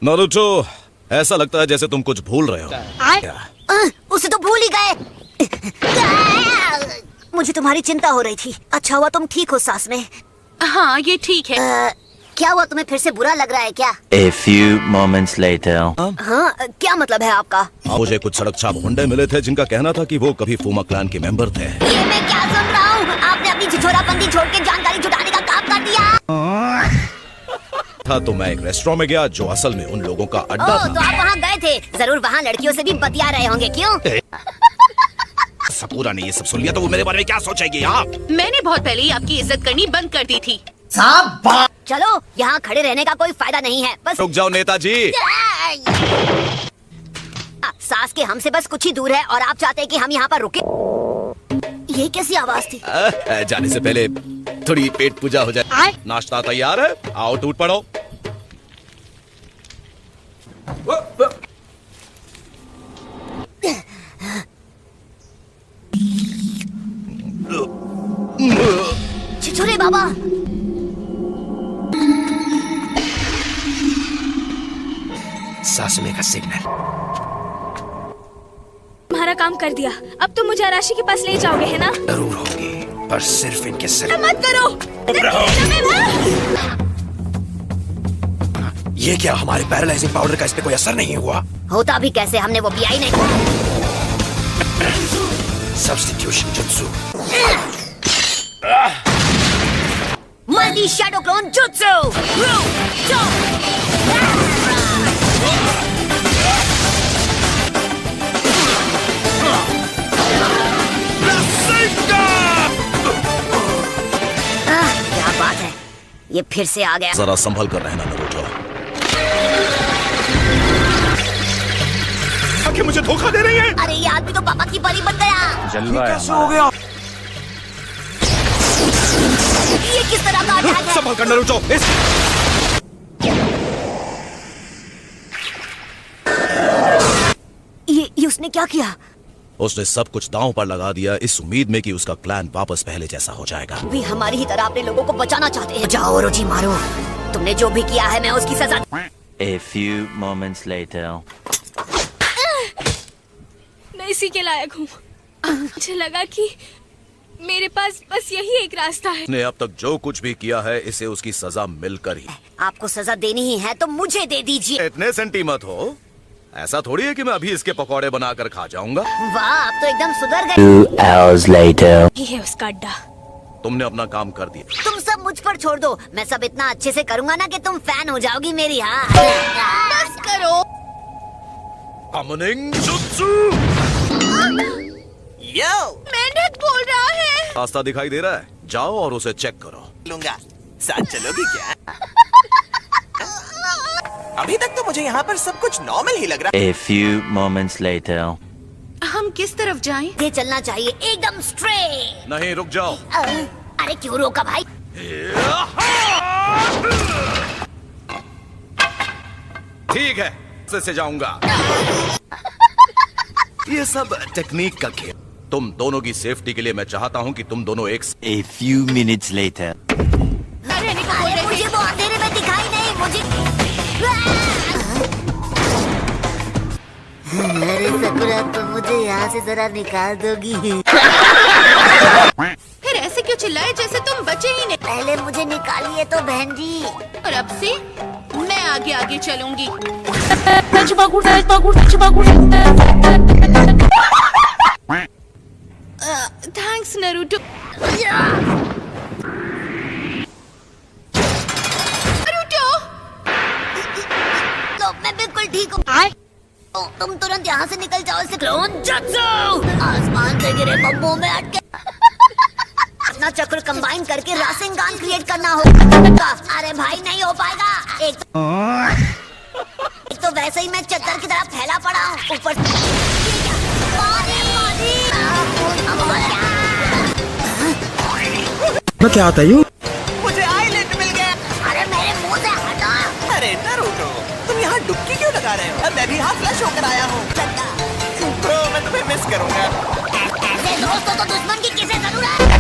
Naruto, ऐसा लगता है जैसे तुम कुछ भूल रहे हो। उसे तो भूल ही गए। मुझे तुम्हारी चिंता हो रही थी। अच्छा हुआ तुम ठीक हो सांस में। हाँ ये ठीक है। क्या हुआ, तुम्हें फिर से बुरा लग रहा है क्या? A few moments later. हाँ, क्या मतलब है आपका? मुझे कुछ सड़क छाप गुंडे मिले थे जिनका कहना था कि वो कभी फूमा क्लैन के मेंबर थे। ये मैं क्या सुन रहा हूँ? आपने अपनी छिछोरापंती छोड़ के जानकारी जुटाने का काम कर दिया। था तो मैं एक रेस्टोरेंट में गया जो असल में उन लोगों का अड्डा था। तो आप वहाँ गए थे, जरूर वहाँ लड़कियों से भी बतिया रहे होंगे, क्यों? सपूरा ने ये सब सुन लिया तो वो मेरे बारे में क्या सोचेगी? आप मैंने बहुत पहले ही आपकी इज्जत करनी बंद कर दी थी। चलो, यहाँ खड़े रहने का कोई फायदा नहीं है, बस रुक जाओ नेताजी। सास के हमसे बस कुछ ही दूर है और आप चाहते हैं कि हम यहाँ पर रुके। ये कैसी आवाज थी? जाने से पहले थोड़ी पेट पूजा हो जाए। नाश्ता तैयार है, आओ टूट पड़ो। छिछोरे बाबा, सासुमे का सिग्नल। तुम्हारा काम कर दिया। अब तुम मुझे आराशी के पास ले जाओगे, है ना? जरूर होगी, पर सिर्फ इनके सिर। मत करो। ये क्या, हमारे पैरालाइजिंग पाउडर का इस पे कोई असर नहीं हुआ? होता भी कैसे, हमने वो पिया ही नहीं। Substitution jutsu. Multi shadow clone jutsu. क्या बात है, ये फिर से आ गया। जरा संभल कर रहना नारुतो। आखिर मुझे धोखा दे रही है। अरे ये आदमी तो पापा की परी बन गया। जलवा है कैसे हो गया? ये किस तरह का अटैक है? संभल कर नारुतो। ये उसने क्या किया? उसने सब कुछ दांव पर लगा दिया इस उम्मीद में कि उसका क्लैन वापस पहले जैसा हो जाएगा। भी हमारी ही तरह अपने लोगों को बचाना चाहते हैं। जाओ रोजी मारो, तुमने जो भी किया है मैं उसकी सजा। A few moments later. मैं इसी के लायक हूँ। मुझे लगा कि मेरे पास बस यही एक रास्ता है। उसने अब तक जो कुछ भी किया है इसे उसकी सजा मिलकर ही। आपको सजा देनी ही है तो मुझे दे दीजिए। इतने सेंटी मत हो, ऐसा थोड़ी है कि मैं अभी इसके पकौड़े बनाकर खा जाऊंगा। वाह, आप तो एकदम सुधर गए। 2 hours later. ये है उसका अड्डा। तुमने अपना काम कर दिया। तुम सब मुझ पर छोड़ दो, मैं सब इतना अच्छे से करूंगा ना कि तुम फैन हो जाओगी मेरी। हाँ बस करो। Summoning jutsu। मेंढक बोल रहा है। रास्ता दिखाई दे रहा है, जाओ और उसे चेक करो। लूंगा। साथ चलोगी क्या? अभी तक तो मुझे यहाँ पर सब कुछ नॉर्मल ही लग रहा A few moments later. हम किस तरफ जाएं? ये चलना चाहिए एकदम स्ट्रेट। नहीं, रुक जाओ। अरे क्यों रोका भाई? ठीक है, से जाऊंगा। ये सब टेक्निक का खेल। तुम दोनों की सेफ्टी के लिए मैं चाहता हूँ कि तुम दोनों एक। A few minutes later. अरे मुझे वो अंधेरे में दिखाई नहीं, मुझे। अरे सकुरा, तुम मुझे यहाँ से जरा निकाल दोगी? फिर ऐसे क्यों चिल्लाए जैसे तुम बचे ही नहीं? पहले मुझे निकालिए तो बहन जी। और अब से मैं आगे आगे चलूंगी। Thanks Naruto. नारुतो, तो मैं बिल्कुल ठीक हूँ। तुम तुरंत यहाँ से निकल जाओ। इसे क्लोन जुत्सु। आसमान से गिरे बम्बों में अटके अपना चक्र कंबाइन करके रासेंगान क्रिएट करना होगा। अरे भाई नहीं हो पाएगा। एक तो वैसे ही मैं चक्कर की तरह फैला पड़ा हूँ, ऊपर मैं क्या आता हूँ? मुझे आईलैंड मिल गया। अरे मेरे मुंह से हटा। अरे नारुतो, तुम यहाँ डुबकी क्यों लगा रहे हो? मैं भी यहाँ फ्लश होकर आया हूँ। तो मैं तुम्हें मिस करूंगा। ऐसे दोस्तों तो दुश्मन की किसे जरूरत है?